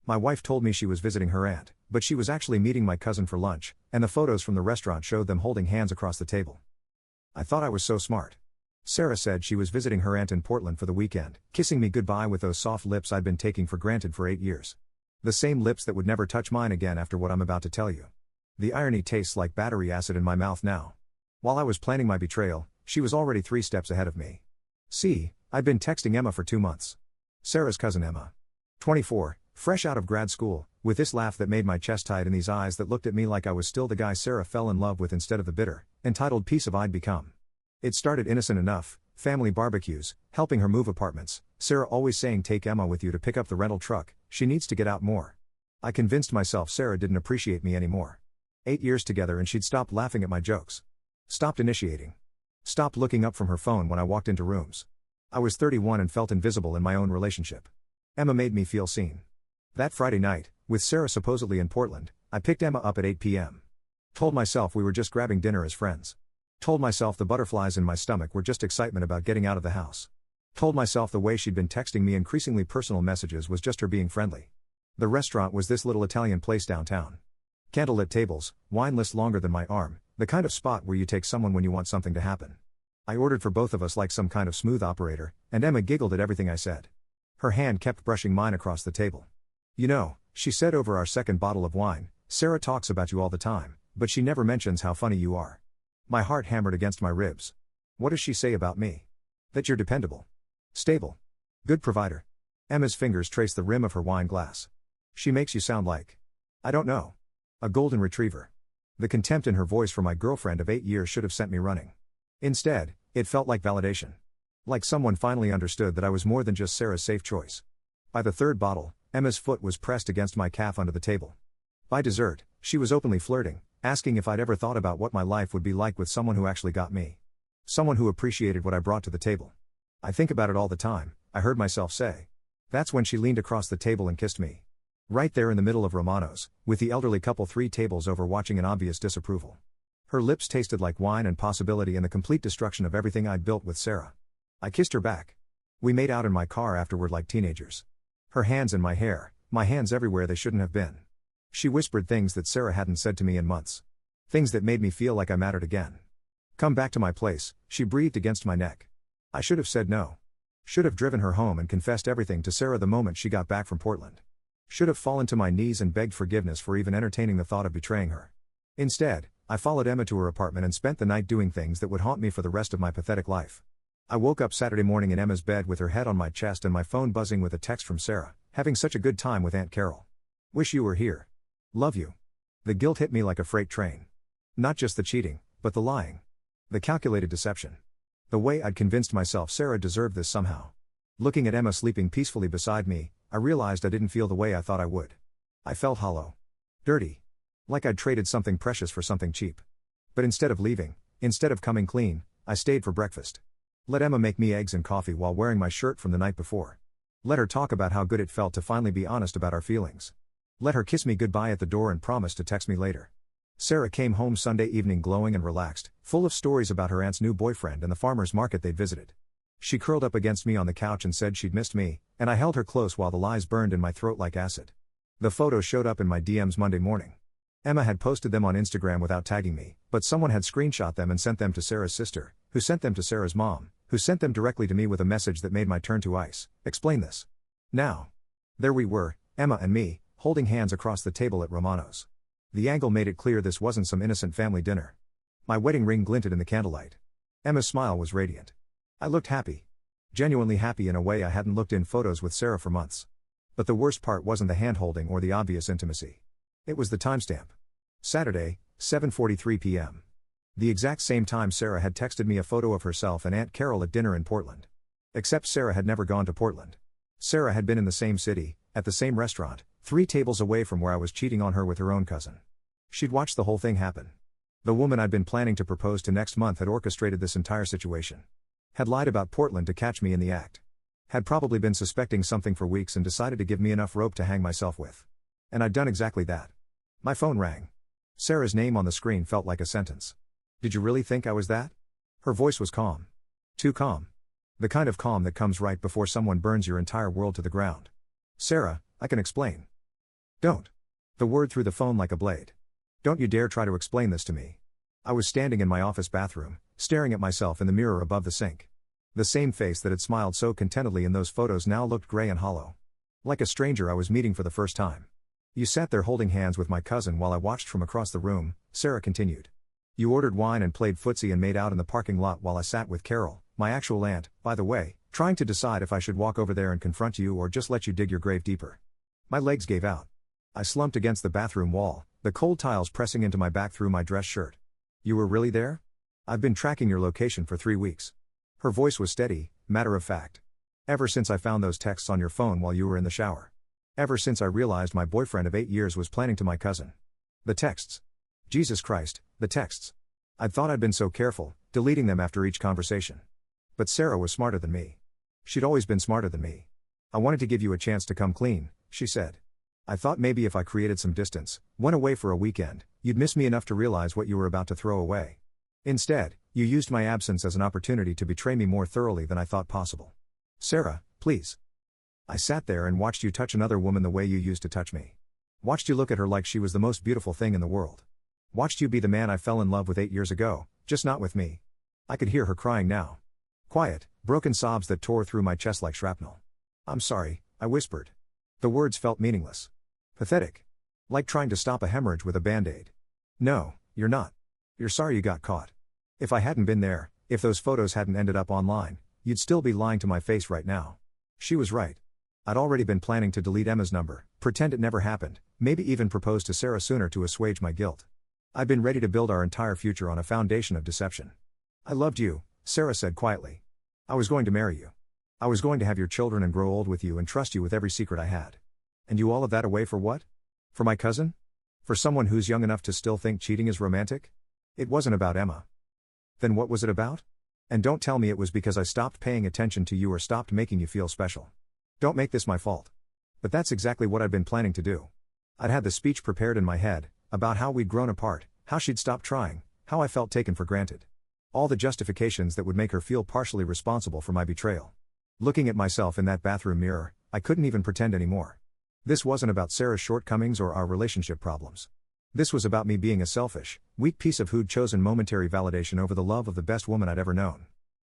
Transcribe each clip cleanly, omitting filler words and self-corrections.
My wife told me she was visiting her aunt, but she was actually meeting my cousin for lunch, and the photos from the restaurant showed them holding hands across the table. I thought I was so smart. Sarah said she was visiting her aunt in Portland for the weekend, kissing me goodbye with those soft lips I'd been taking for granted for 8 years. The same lips that would never touch mine again after what I'm about to tell you. The irony tastes like battery acid in my mouth now. While I was planning my betrayal, she was already 3 steps ahead of me. See, I'd been texting Emma for 2 months. Sarah's cousin Emma. 24, fresh out of grad school, with this laugh that made my chest tight and these eyes that looked at me like I was still the guy Sarah fell in love with instead of the bitter, entitled piece of I'd become. It started innocent enough, family barbecues, helping her move apartments, Sarah always saying take Emma with you to pick up the rental truck, she needs to get out more. I convinced myself Sarah didn't appreciate me anymore. 8 years together and she'd stopped laughing at my jokes. Stopped initiating. Stopped looking up from her phone when I walked into rooms. I was 31 and felt invisible in my own relationship. Emma made me feel seen. That Friday night, with Sarah supposedly in Portland, I picked Emma up at 8 p.m. Told myself we were just grabbing dinner as friends. Told myself the butterflies in my stomach were just excitement about getting out of the house. Told myself the way she'd been texting me increasingly personal messages was just her being friendly. The restaurant was this little Italian place downtown. Candlelit tables, wine list longer than my arm, the kind of spot where you take someone when you want something to happen. I ordered for both of us like some kind of smooth operator, and Emma giggled at everything I said. Her hand kept brushing mine across the table. You know, she said over our second bottle of wine, Sarah talks about you all the time, but she never mentions how funny you are. My heart hammered against my ribs. What does she say about me? That you're dependable. Stable. Good provider. Emma's fingers traced the rim of her wine glass. She makes you sound like, I don't know, a golden retriever. The contempt in her voice for my girlfriend of 8 years should have sent me running. Instead, it felt like validation. Like someone finally understood that I was more than just Sarah's safe choice. By the third bottle, Emma's foot was pressed against my calf under the table. By dessert, she was openly flirting, asking if I'd ever thought about what my life would be like with someone who actually got me. Someone who appreciated what I brought to the table. I think about it all the time, I heard myself say. That's when she leaned across the table and kissed me. Right there in the middle of Romano's, with the elderly couple 3 tables over watching in obvious disapproval. Her lips tasted like wine and possibility and the complete destruction of everything I'd built with Sarah. I kissed her back. We made out in my car afterward like teenagers. Her hands in my hair, my hands everywhere they shouldn't have been. She whispered things that Sarah hadn't said to me in months. Things that made me feel like I mattered again. Come back to my place, she breathed against my neck. I should have said no. Should have driven her home and confessed everything to Sarah the moment she got back from Portland. Should have fallen to my knees and begged forgiveness for even entertaining the thought of betraying her. Instead, I followed Emma to her apartment and spent the night doing things that would haunt me for the rest of my pathetic life. I woke up Saturday morning in Emma's bed with her head on my chest and my phone buzzing with a text from Sarah, having such a good time with Aunt Carol. Wish you were here. Love you. The guilt hit me like a freight train. Not just the cheating, but the lying. The calculated deception. The way I'd convinced myself Sarah deserved this somehow. Looking at Emma sleeping peacefully beside me, I realized I didn't feel the way I thought I would. I felt hollow. Dirty. Like I'd traded something precious for something cheap. But instead of leaving, instead of coming clean, I stayed for breakfast. Let Emma make me eggs and coffee while wearing my shirt from the night before. Let her talk about how good it felt to finally be honest about our feelings. Let her kiss me goodbye at the door and promise to text me later. Sarah came home Sunday evening glowing and relaxed, full of stories about her aunt's new boyfriend and the farmer's market they'd visited. She curled up against me on the couch and said she'd missed me, and I held her close while the lies burned in my throat like acid. The photos showed up in my DMs Monday morning. Emma had posted them on Instagram without tagging me, but someone had screenshot them and sent them to Sarah's sister, who sent them to Sarah's mom, who sent them directly to me with a message that made my turn to ice. Explain this. Now. There we were, Emma and me, holding hands across the table at Romano's. The angle made it clear this wasn't some innocent family dinner. My wedding ring glinted in the candlelight. Emma's smile was radiant. I looked happy. Genuinely happy in a way I hadn't looked in photos with Sarah for months. But the worst part wasn't the hand-holding or the obvious intimacy. It was the timestamp. Saturday, 7:43 p.m. The exact same time Sarah had texted me a photo of herself and Aunt Carol at dinner in Portland. Except Sarah had never gone to Portland. Sarah had been in the same city, at the same restaurant, 3 tables away from where I was cheating on her with her own cousin. She'd watched the whole thing happen. The woman I'd been planning to propose to next month had orchestrated this entire situation. Had lied about Portland to catch me in the act. Had probably been suspecting something for weeks and decided to give me enough rope to hang myself with. And I'd done exactly that. My phone rang. Sarah's name on the screen felt like a sentence. Did you really think I was that? Her voice was calm. Too calm. The kind of calm that comes right before someone burns your entire world to the ground. Sarah, I can explain. Don't. The word threw the phone like a blade. Don't you dare try to explain this to me. I was standing in my office bathroom, staring at myself in the mirror above the sink. The same face that had smiled so contentedly in those photos now looked gray and hollow. Like a stranger I was meeting for the first time. You sat there holding hands with my cousin while I watched from across the room, Sarah continued. You ordered wine and played footsie and made out in the parking lot while I sat with Carol, my actual aunt, by the way, trying to decide if I should walk over there and confront you or just let you dig your grave deeper. My legs gave out. I slumped against the bathroom wall, the cold tiles pressing into my back through my dress shirt. You were really there? I've been tracking your location for 3 weeks. Her voice was steady, matter of fact. Ever since I found those texts on your phone while you were in the shower. Ever since I realized my boyfriend of 8 years was planning to my cousin. The texts. Jesus Christ, the texts. I'd thought I'd been so careful, deleting them after each conversation. But Sarah was smarter than me. She'd always been smarter than me. I wanted to give you a chance to come clean, she said. I thought maybe if I created some distance, went away for a weekend, you'd miss me enough to realize what you were about to throw away. Instead, you used my absence as an opportunity to betray me more thoroughly than I thought possible. Sarah, please. I sat there and watched you touch another woman the way you used to touch me. Watched you look at her like she was the most beautiful thing in the world. Watched you be the man I fell in love with 8 years ago, just not with me. I could hear her crying now. Quiet, broken sobs that tore through my chest like shrapnel. I'm sorry, I whispered. The words felt meaningless. Pathetic. Like trying to stop a hemorrhage with a band-aid. No, you're not. You're sorry you got caught. If I hadn't been there, if those photos hadn't ended up online, you'd still be lying to my face right now. She was right. I'd already been planning to delete Emma's number, pretend it never happened, maybe even propose to Sarah sooner to assuage my guilt. I'd been ready to build our entire future on a foundation of deception. I loved you, Sarah said quietly. I was going to marry you. I was going to have your children and grow old with you and trust you with every secret I had. And you all of that away for what? For my cousin? For someone who's young enough to still think cheating is romantic? It wasn't about Emma. Then what was it about? And don't tell me it was because I stopped paying attention to you or stopped making you feel special. Don't make this my fault. But that's exactly what I'd been planning to do. I'd had the speech prepared in my head, about how we'd grown apart, how she'd stopped trying, how I felt taken for granted. All the justifications that would make her feel partially responsible for my betrayal. Looking at myself in that bathroom mirror, I couldn't even pretend anymore. This wasn't about Sarah's shortcomings or our relationship problems. This was about me being a selfish, weak piece of who'd chosen momentary validation over the love of the best woman I'd ever known.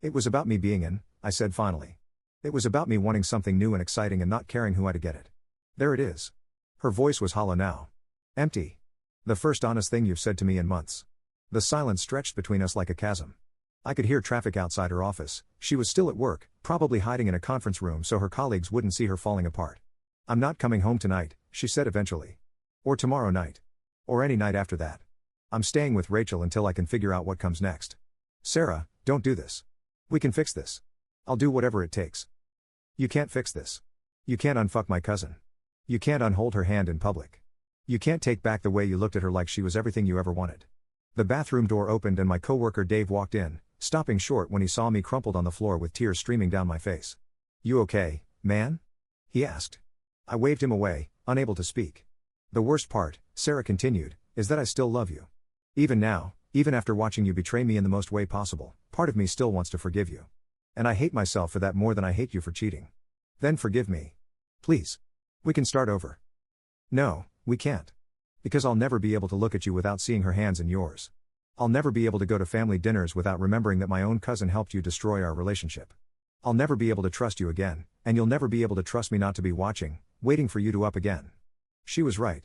It was about me being I said finally. It was about me wanting something new and exciting and not caring who I'd get it. There it is. Her voice was hollow now. Empty. The first honest thing you've said to me in months. The silence stretched between us like a chasm. I could hear traffic outside her office. She was still at work, probably hiding in a conference room so her colleagues wouldn't see her falling apart. I'm not coming home tonight, she said eventually. Or tomorrow night. Or any night after that. I'm staying with Rachel until I can figure out what comes next. Sarah, don't do this. We can fix this. I'll do whatever it takes. You can't fix this. You can't unfuck my cousin. You can't unhold her hand in public. You can't take back the way you looked at her like she was everything you ever wanted. The bathroom door opened and my coworker Dave walked in, stopping short when he saw me crumpled on the floor with tears streaming down my face. You okay, man? He asked. I waved him away, unable to speak. The worst part, Sarah continued, is that I still love you. Even now, even after watching you betray me in the most way possible, part of me still wants to forgive you. And I hate myself for that more than I hate you for cheating. Then forgive me. Please. We can start over. No, we can't. Because I'll never be able to look at you without seeing her hands in yours. I'll never be able to go to family dinners without remembering that my own cousin helped you destroy our relationship. I'll never be able to trust you again, and you'll never be able to trust me not to be watching, waiting for you to up again. She was right.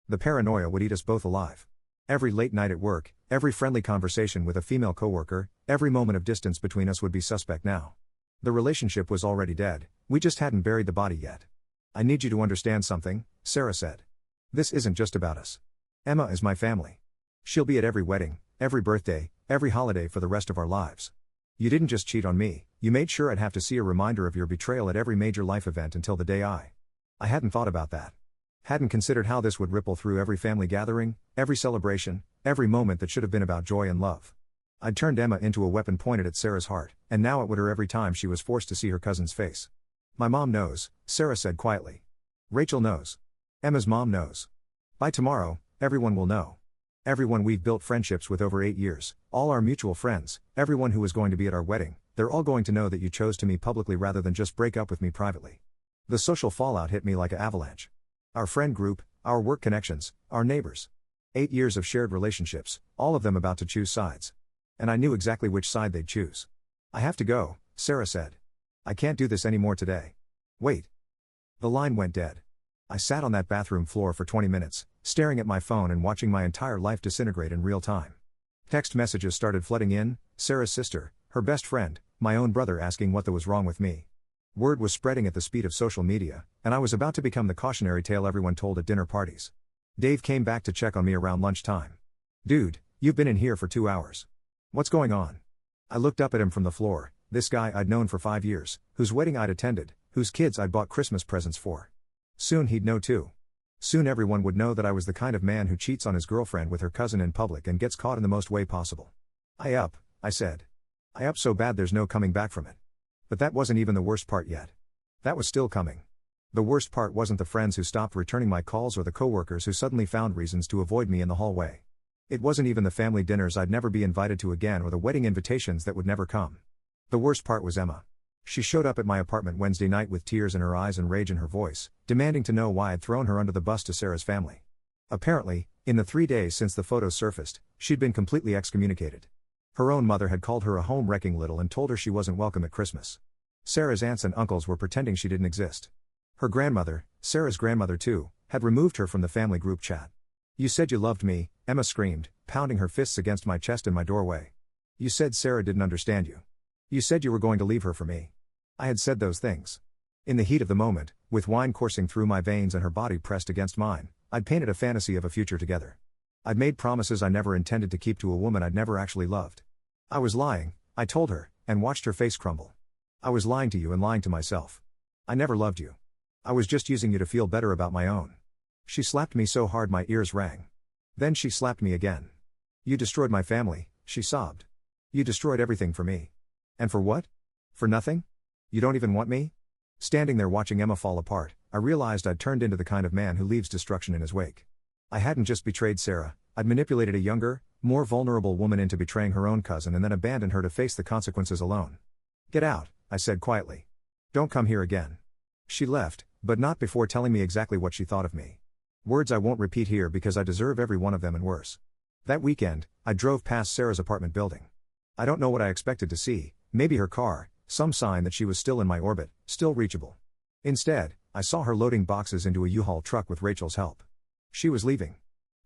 The paranoia would eat us both alive. Every late night at work, every friendly conversation with a female coworker, every moment of distance between us would be suspect now. The relationship was already dead, we just hadn't buried the body yet. I need you to understand something, Sarah said. This isn't just about us. Emma is my family. She'll be at every wedding, every birthday, every holiday for the rest of our lives. You didn't just cheat on me, you made sure I'd have to see a reminder of your betrayal at every major life event until the day I hadn't thought about that. Hadn't considered how this would ripple through every family gathering, every celebration, every moment that should have been about joy and love. I'd turned Emma into a weapon pointed at Sarah's heart, and now it would hurt every time she was forced to see her cousin's face. My mom knows, Sarah said quietly. Rachel knows. Emma's mom knows. By tomorrow, everyone will know. Everyone we've built friendships with over 8 years, all our mutual friends, everyone who is going to be at our wedding, they're all going to know that you chose to me publicly rather than just break up with me privately. The social fallout hit me like an avalanche. Our friend group, Our work connections, our neighbors. 8 years of shared relationships, all of them about to choose sides. And I knew exactly which side they'd choose. I have to go, Sarah said. I can't do this anymore today. Wait. The line went dead. I sat on that bathroom floor for 20 minutes, staring at my phone and watching my entire life disintegrate in real time. Text messages started flooding in, Sarah's sister, her best friend, my own brother asking what was wrong with me. Word was spreading at the speed of social media, and I was about to become the cautionary tale everyone told at dinner parties. Dave came back to check on me around lunchtime. Dude, you've been in here for 2 hours. What's going on? I looked up at him from the floor, this guy I'd known for 5 years, whose wedding I'd attended, whose kids I'd bought Christmas presents for. Soon he'd know too. Soon everyone would know that I was the kind of man who cheats on his girlfriend with her cousin in public and gets caught in the most way possible. I said. I up so bad there's no coming back from it. But that wasn't even the worst part yet. That was still coming. The worst part wasn't the friends who stopped returning my calls or the coworkers who suddenly found reasons to avoid me in the hallway. It wasn't even the family dinners I'd never be invited to again or the wedding invitations that would never come. The worst part was Emma. She showed up at my apartment Wednesday night with tears in her eyes and rage in her voice, demanding to know why I'd thrown her under the bus to Sarah's family. Apparently, in the 3 days since the photos surfaced, she'd been completely excommunicated. Her own mother had called her a home-wrecking little and told her she wasn't welcome at Christmas. Sarah's aunts and uncles were pretending she didn't exist. Her grandmother, Sarah's grandmother too, had removed her from the family group chat. You said you loved me, Emma screamed, pounding her fists against my chest in my doorway. You said Sarah didn't understand you. You said you were going to leave her for me. I had said those things. In the heat of the moment, with wine coursing through my veins and her body pressed against mine, I'd painted a fantasy of a future together. I'd made promises I never intended to keep to a woman I'd never actually loved. I was lying, I told her, and watched her face crumble. I was lying to you and lying to myself. I never loved you. I was just using you to feel better about my own. She slapped me so hard my ears rang. Then she slapped me again. You destroyed my family, she sobbed. You destroyed everything for me. And for what? For nothing? You don't even want me? Standing there watching Emma fall apart, I realized I'd turned into the kind of man who leaves destruction in his wake. I hadn't just betrayed Sarah, I'd manipulated a younger, more vulnerable woman into betraying her own cousin and then abandoned her to face the consequences alone. Get out, I said quietly. Don't come here again. She left, but not before telling me exactly what she thought of me. Words I won't repeat here because I deserve every one of them and worse. That weekend, I drove past Sarah's apartment building. I don't know what I expected to see, maybe her car, some sign that she was still in my orbit, still reachable. Instead, I saw her loading boxes into a U-Haul truck with Rachel's help. She was leaving.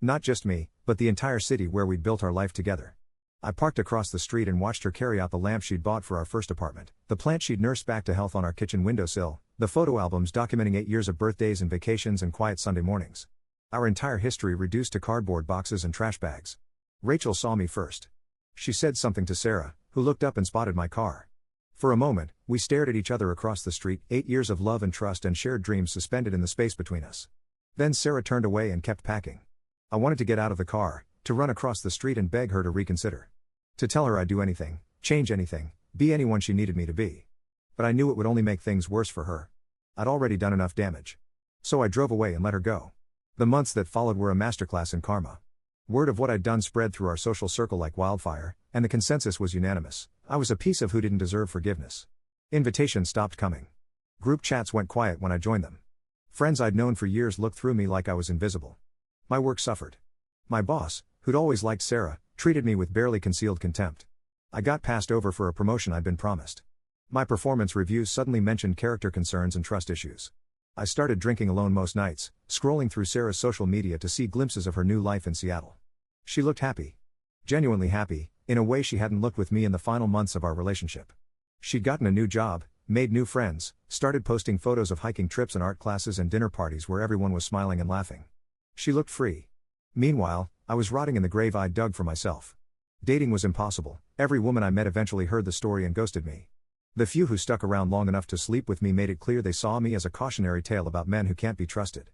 Not just me, but the entire city where we'd built our life together. I parked across the street and watched her carry out the lamp she'd bought for our first apartment, the plant she'd nursed back to health on our kitchen windowsill, the photo albums documenting 8 years of birthdays and vacations and quiet Sunday mornings. Our entire history reduced to cardboard boxes and trash bags. Rachel saw me first. She said something to Sarah, who looked up and spotted my car. For a moment, we stared at each other across the street, 8 years of love and trust and shared dreams suspended in the space between us. Then Sarah turned away and kept packing. I wanted to get out of the car, to run across the street and beg her to reconsider. To tell her I'd do anything, change anything, be anyone she needed me to be. But I knew it would only make things worse for her. I'd already done enough damage. So I drove away and let her go. The months that followed were a masterclass in karma. Word of what I'd done spread through our social circle like wildfire, and the consensus was unanimous. I was a piece of who didn't deserve forgiveness. Invitations stopped coming. Group chats went quiet when I joined them. Friends I'd known for years looked through me like I was invisible. My work suffered. My boss, who'd always liked Sarah, treated me with barely concealed contempt. I got passed over for a promotion I'd been promised. My performance reviews suddenly mentioned character concerns and trust issues. I started drinking alone most nights, scrolling through Sarah's social media to see glimpses of her new life in Seattle. She looked happy. Genuinely happy, in a way she hadn't looked with me in the final months of our relationship. She'd gotten a new job, made new friends, started posting photos of hiking trips and art classes and dinner parties where everyone was smiling and laughing. She looked free. Meanwhile, I was rotting in the grave I'd dug for myself. Dating was impossible. Every woman I met eventually heard the story and ghosted me. The few who stuck around long enough to sleep with me made it clear they saw me as a cautionary tale about men who can't be trusted.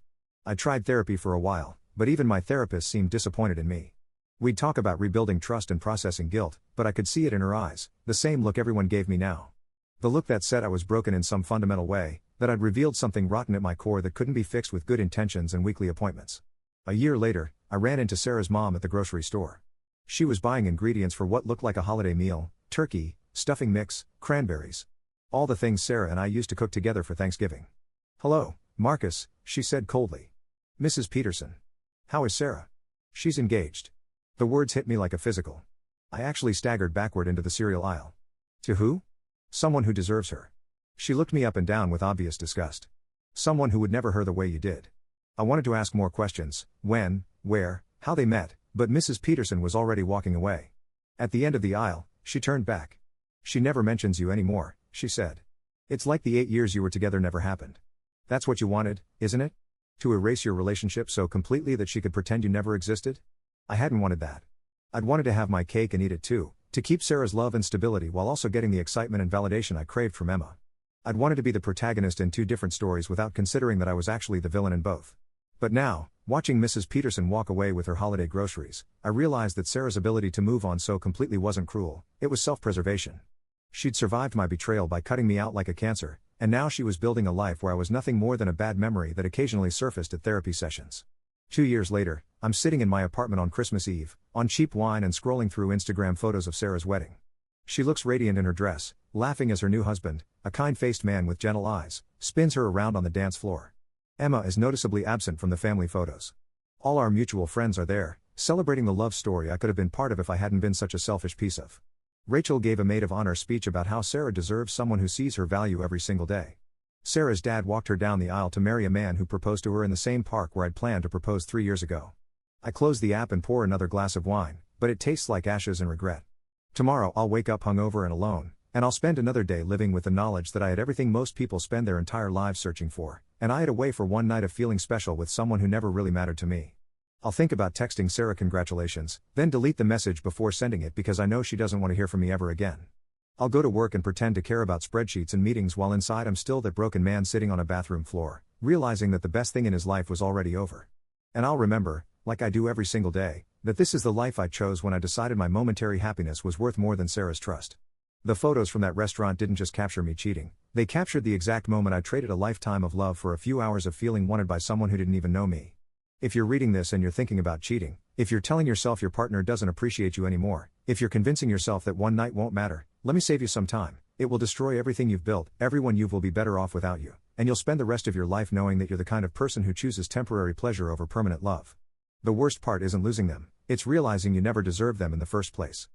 I tried therapy for a while, but even my therapist seemed disappointed in me. We'd talk about rebuilding trust and processing guilt, but I could see it in her eyes, the same look everyone gave me now. The look that said I was broken in some fundamental way, that I'd revealed something rotten at my core that couldn't be fixed with good intentions and weekly appointments. A year later, I ran into Sarah's mom at the grocery store. She was buying ingredients for what looked like a holiday meal: turkey, stuffing mix, cranberries. All the things Sarah and I used to cook together for Thanksgiving. "Hello, Marcus," she said coldly. Mrs. Peterson. How is Sarah? She's engaged. The words hit me like a physical. I actually staggered backward into the cereal aisle. To who? Someone who deserves her. She looked me up and down with obvious disgust. Someone who would never her the way you did. I wanted to ask more questions, when, where, how they met, but Mrs. Peterson was already walking away. At the end of the aisle, she turned back. She never mentions you anymore, she said. It's like the 8 years you were together never happened. That's what you wanted, isn't it? To erase your relationship so completely that she could pretend you never existed? I hadn't wanted that. I'd wanted to have my cake and eat it too, to keep Sarah's love and stability while also getting the excitement and validation I craved from Emma. I'd wanted to be the protagonist in 2 different stories without considering that I was actually the villain in both. But now, watching Mrs. Peterson walk away with her holiday groceries, I realized that Sarah's ability to move on so completely wasn't cruel, it was self-preservation. She'd survived my betrayal by cutting me out like a cancer, and now she was building a life where I was nothing more than a bad memory that occasionally surfaced at therapy sessions. 2 years later, I'm sitting in my apartment on Christmas Eve, on cheap wine and scrolling through Instagram photos of Sarah's wedding. She looks radiant in her dress, laughing as her new husband, a kind-faced man with gentle eyes, spins her around on the dance floor. Emma is noticeably absent from the family photos. All our mutual friends are there, celebrating the love story I could have been part of if I hadn't been such a selfish piece of. Rachel gave a maid of honor speech about how Sarah deserves someone who sees her value every single day. Sarah's dad walked her down the aisle to marry a man who proposed to her in the same park where I'd planned to propose 3 years ago. I close the app and pour another glass of wine, but it tastes like ashes and regret. Tomorrow I'll wake up hungover and alone, and I'll spend another day living with the knowledge that I had everything most people spend their entire lives searching for, and I had a way for one night of feeling special with someone who never really mattered to me. I'll think about texting Sarah congratulations, then delete the message before sending it because I know she doesn't want to hear from me ever again. I'll go to work and pretend to care about spreadsheets and meetings while inside I'm still that broken man sitting on a bathroom floor, realizing that the best thing in his life was already over. And I'll remember, like I do every single day, that this is the life I chose when I decided my momentary happiness was worth more than Sarah's trust. The photos from that restaurant didn't just capture me cheating, they captured the exact moment I traded a lifetime of love for a few hours of feeling wanted by someone who didn't even know me. If you're reading this and you're thinking about cheating, if you're telling yourself your partner doesn't appreciate you anymore, if you're convincing yourself that one night won't matter, let me save you some time. It will destroy everything you've built, everyone you will be better off without you, and you'll spend the rest of your life knowing that you're the kind of person who chooses temporary pleasure over permanent love. The worst part isn't losing them, it's realizing you never deserved them in the first place.